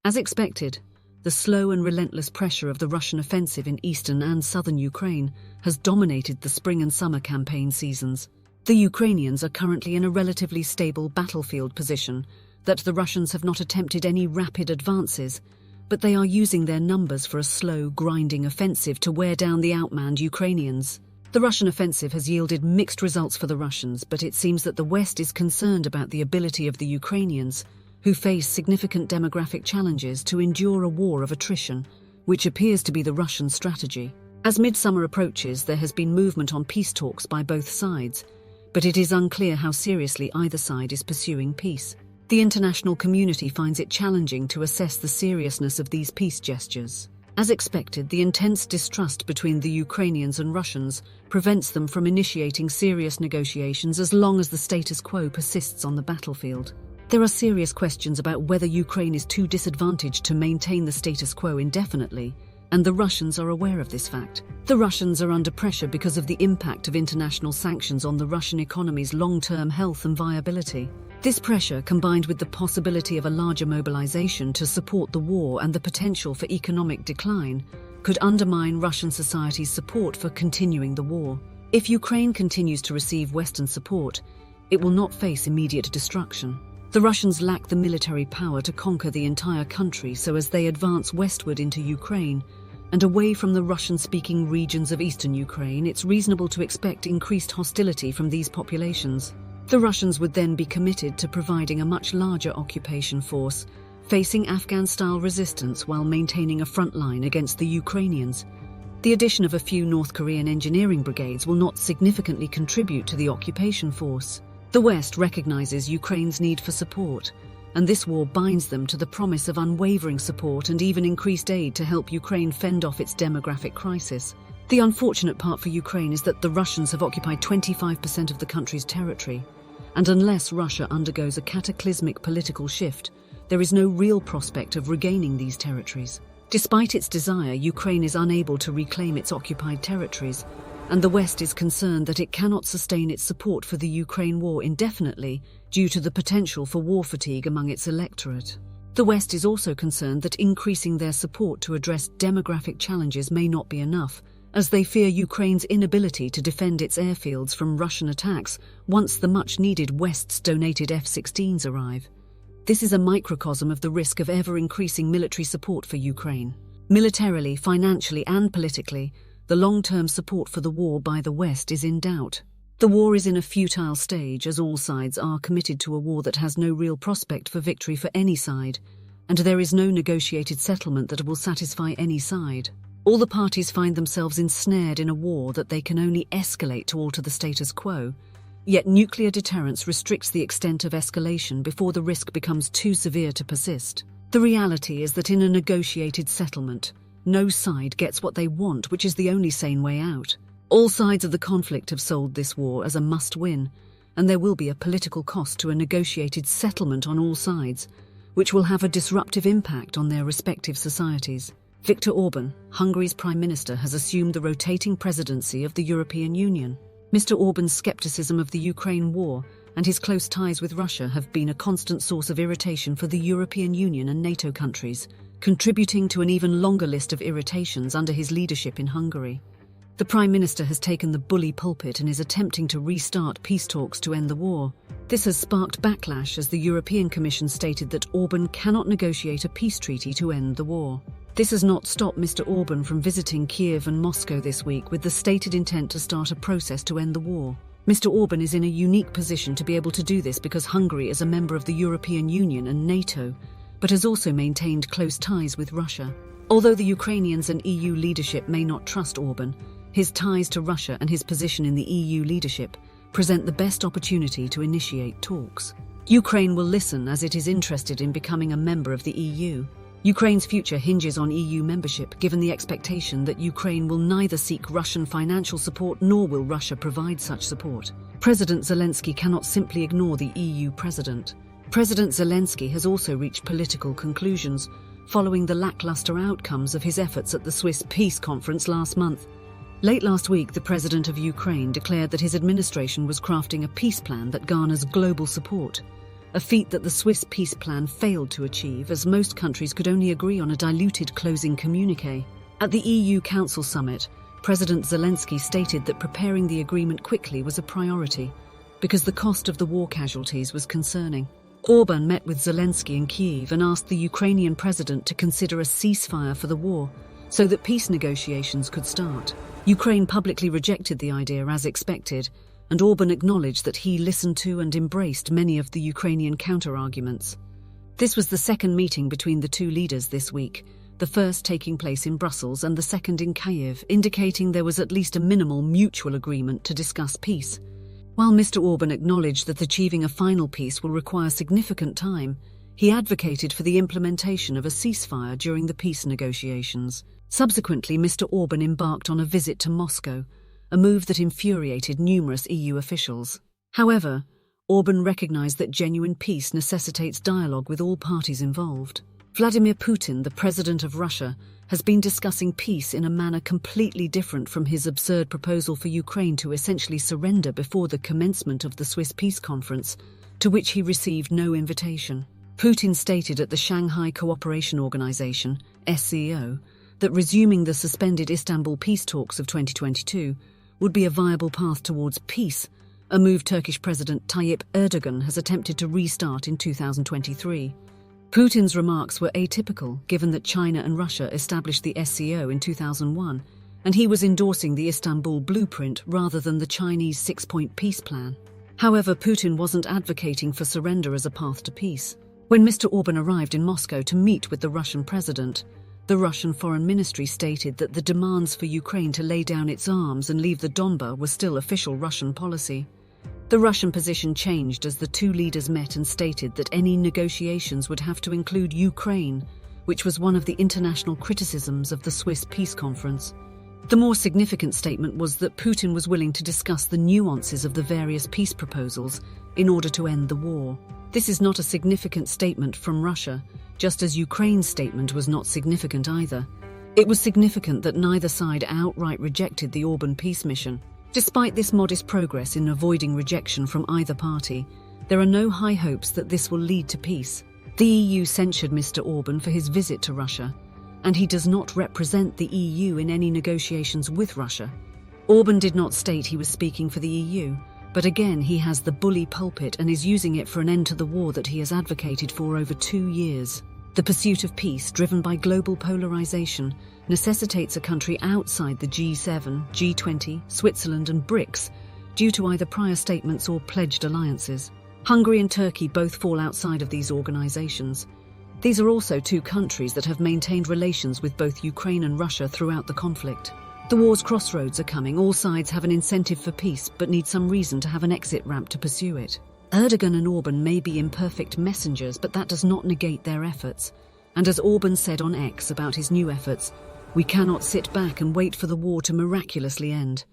As expected, the slow and relentless pressure of the Russian offensive in eastern and southern Ukraine has dominated the spring and summer campaign seasons. The Ukrainians are currently in a relatively stable battlefield position, that the Russians have not attempted any rapid advances, but they are using their numbers for a slow, grinding offensive to wear down the outmanned Ukrainians. The Russian offensive has yielded mixed results for the Russians, but it seems that the West is concerned about the ability of the Ukrainians, who face significant demographic challenges, to endure a war of attrition, which appears to be the Russian strategy. As midsummer approaches, there has been movement on peace talks by both sides, but it is unclear how seriously either side is pursuing peace. The international community finds it challenging to assess the seriousness of these peace gestures. As expected, the intense distrust between the Ukrainians and Russians prevents them from initiating serious negotiations as long as the status quo persists on the battlefield. There are serious questions about whether Ukraine is too disadvantaged to maintain the status quo indefinitely, and the Russians are aware of this fact. The Russians are under pressure because of the impact of international sanctions on the Russian economy's long-term health and viability. This pressure, combined with the possibility of a larger mobilization to support the war and the potential for economic decline, could undermine Russian society's support for continuing the war. If Ukraine continues to receive Western support, it will not face immediate destruction. The Russians lack the military power to conquer the entire country, so as they advance westward into Ukraine and away from the Russian-speaking regions of eastern Ukraine, it's reasonable to expect increased hostility from these populations. The Russians would then be committed to providing a much larger occupation force, facing Afghan-style resistance while maintaining a front line against the Ukrainians. The addition of a few North Korean engineering brigades will not significantly contribute to the occupation force. The West recognizes Ukraine's need for support, and this war binds them to the promise of unwavering support and even increased aid to help Ukraine fend off its demographic crisis. The unfortunate part for Ukraine is that the Russians have occupied 25% of the country's territory, and unless Russia undergoes a cataclysmic political shift, there is no real prospect of regaining these territories. Despite its desire, Ukraine is unable to reclaim its occupied territories, and the West is concerned that it cannot sustain its support for the Ukraine war indefinitely due to the potential for war fatigue among its electorate. The West is also concerned that increasing their support to address demographic challenges may not be enough, as they fear Ukraine's inability to defend its airfields from Russian attacks once the much-needed West's donated F-16s arrive. This is a microcosm of the risk of ever-increasing military support for Ukraine. Militarily, financially, and politically, the long-term support for the war by the West is in doubt. The war is in a futile stage, as all sides are committed to a war that has no real prospect for victory for any side, and there is no negotiated settlement that will satisfy any side. All the parties find themselves ensnared in a war that they can only escalate to alter the status quo, yet nuclear deterrence restricts the extent of escalation before the risk becomes too severe to persist. The reality is that in a negotiated settlement, no side gets what they want, which is the only sane way out. All sides of the conflict have sold this war as a must-win, and there will be a political cost to a negotiated settlement on all sides, which will have a disruptive impact on their respective societies. Viktor Orban, Hungary's Prime Minister, has assumed the rotating presidency of the European Union. Mr. Orban's skepticism of the Ukraine war and his close ties with Russia have been a constant source of irritation for the European Union and NATO countries, contributing to an even longer list of irritations under his leadership in Hungary. The Prime Minister has taken the bully pulpit and is attempting to restart peace talks to end the war. This has sparked backlash as the European Commission stated that Orban cannot negotiate a peace treaty to end the war. This has not stopped Mr. Orban from visiting Kyiv and Moscow this week with the stated intent to start a process to end the war. Mr. Orban is in a unique position to be able to do this because Hungary is a member of the European Union and NATO, but has also maintained close ties with Russia. Although the Ukrainians and EU leadership may not trust Orban, his ties to Russia and his position in the EU leadership present the best opportunity to initiate talks. Ukraine will listen as it is interested in becoming a member of the EU. Ukraine's future hinges on EU membership, given the expectation that Ukraine will neither seek Russian financial support nor will Russia provide such support. President Zelensky cannot simply ignore the EU president. President Zelensky has also reached political conclusions following the lackluster outcomes of his efforts at the Swiss peace conference last month. Late last week, the president of Ukraine declared that his administration was crafting a peace plan that garners global support. a feat that the Swiss peace plan failed to achieve, as most countries could only agree on a diluted closing communiqué. At the EU Council summit, President Zelensky stated that preparing the agreement quickly was a priority, because the cost of the war casualties was concerning. Orban met with Zelensky in Kyiv and asked the Ukrainian president to consider a ceasefire for the war, so that peace negotiations could start. Ukraine publicly rejected the idea as expected, and Orban acknowledged that he listened to and embraced many of the Ukrainian counter-arguments. This was the second meeting between the two leaders this week, the first taking place in Brussels and the second in Kyiv, indicating there was at least a minimal mutual agreement to discuss peace. While Mr. Orban acknowledged that achieving a final peace will require significant time, he advocated for the implementation of a ceasefire during the peace negotiations. Subsequently, Mr. Orban embarked on a visit to Moscow, a move that infuriated numerous EU officials. However, Orban recognized that genuine peace necessitates dialogue with all parties involved. Vladimir Putin, the president of Russia, has been discussing peace in a manner completely different from his absurd proposal for Ukraine to essentially surrender before the commencement of the Swiss Peace Conference, to which he received no invitation. Putin stated at the Shanghai Cooperation Organization, SCO, that resuming the suspended Istanbul peace talks of 2022 would be a viable path towards peace, a move Turkish President Tayyip Erdogan has attempted to restart in 2023. Putin's remarks were atypical, given that China and Russia established the SCO in 2001, and he was endorsing the Istanbul blueprint rather than the Chinese six-point peace plan. However, Putin wasn't advocating for surrender as a path to peace. When Mr. Orban arrived in Moscow to meet with the Russian president, the Russian Foreign Ministry stated that the demands for Ukraine to lay down its arms and leave the Donbas were still official Russian policy. The Russian position changed as the two leaders met and stated that any negotiations would have to include Ukraine, which was one of the international criticisms of the Swiss Peace Conference. The more significant statement was that Putin was willing to discuss the nuances of the various peace proposals in order to end the war. This is not a significant statement from Russia, just as Ukraine's statement was not significant either. It was significant that neither side outright rejected the Orban peace mission. Despite this modest progress in avoiding rejection from either party, there are no high hopes that this will lead to peace. The EU censured Mr. Orban for his visit to Russia, and he does not represent the EU in any negotiations with Russia. Orban did not state he was speaking for the EU, but again he has the bully pulpit and is using it for an end to the war that he has advocated for over 2 years. The pursuit of peace, driven by global polarization, necessitates a country outside the G7, G20, Switzerland and BRICS, due to either prior statements or pledged alliances. Hungary and Turkey both fall outside of these organizations. These are also two countries that have maintained relations with both Ukraine and Russia throughout the conflict. The war's crossroads are coming. All sides have an incentive for peace, but need some reason to have an exit ramp to pursue it. Erdogan and Orban may be imperfect messengers, but that does not negate their efforts. And as Orban said on X about his new efforts, we cannot sit back and wait for the war to miraculously end.